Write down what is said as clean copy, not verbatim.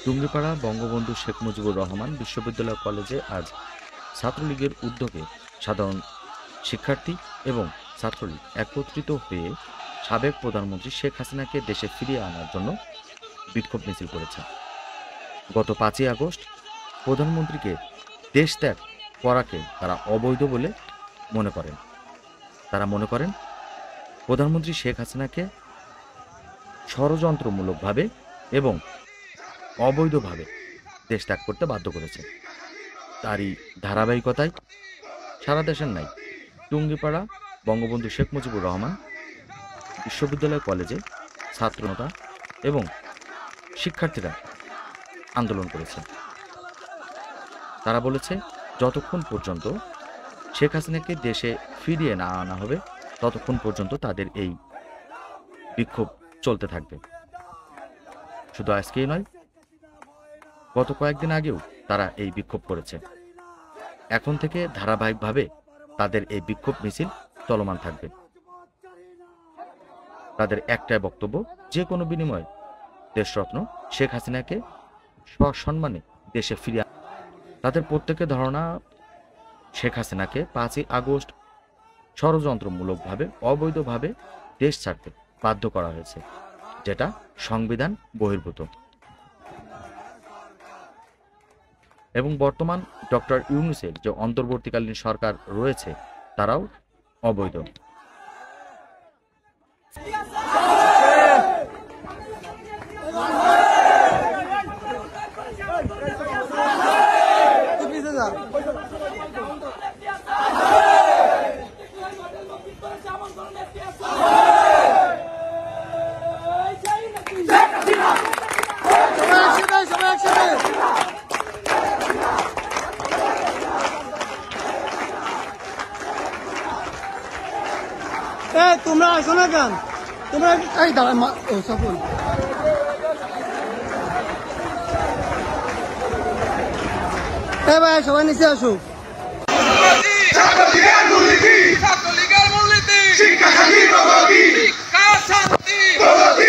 টুঙ্গিপাড়া বঙ্গবন্ধু শেখ মুজিবুর রহমান বিশ্ববিদ্যালয় কলেজে আজ ছাত্রলীগের উদ্যোগে সাধারণ শিক্ষার্থী এবং ছাত্রলীগ একত্রিত হয়ে সাবেক প্রধানমন্ত্রী শেখ হাসিনাকে দেশে ফিরিয়ে আনার জন্য বিক্ষোভ মিছিল করেছে। গত 5ই আগস্ট প্রধানমন্ত্রীকে দেশ ত্যাগ করাকে তারা অবৈধ বলে মনে করেন। তারা মনে করেন প্রধানমন্ত্রী শেখ হাসিনাকে ষড়যন্ত্রমূলকভাবে এবং অবৈধভাবে দেশ ত্যাগ করতে বাধ্য করেছে। তারই ধারাবাহিকতায় সারা দেশের নাই টুঙ্গিপাড়া বঙ্গবন্ধু শেখ মুজিবুর রহমান বিশ্ববিদ্যালয় কলেজে ছাত্রনেতা এবং শিক্ষার্থীরা আন্দোলন করেছে। তারা বলেছে, যতক্ষণ পর্যন্ত শেখ হাসিনাকে দেশে ফিরিয়ে না আনা হবে ততক্ষণ পর্যন্ত তাদের এই বিক্ষোভ চলতে থাকবে। শুধু আজকেই নয়, গত কয়েকদিন আগেও তারা এই বিক্ষোভ করেছে। এখন থেকে ধারাবাহিকভাবে তাদের এই বিক্ষোভ মিছিল চলমান থাকবে। তাদের একটাই বক্তব্য, যে কোনো বিনিময়ে দেশরত্ন শেখ হাসিনাকে সসম্মানে দেশে ফিরিয়ে। তাদের প্রত্যেকের ধারণা, শেখ হাসিনাকে 5ই আগস্ট ষড়যন্ত্রমূলকভাবে অবৈধভাবে দেশ ছাড়তে বাধ্য করা হয়েছে, যেটা সংবিধান বহির্ভূত। এবং বর্তমান ডক্টর ইউনূসের যে অন্তর্বর্তীকালীন সরকার রয়েছে তারাও অবৈধ। তোমরা আসো না কেন? তোমরা দাঁড়া সফল ভাই, সবাই নিচে আসো। প্রগতি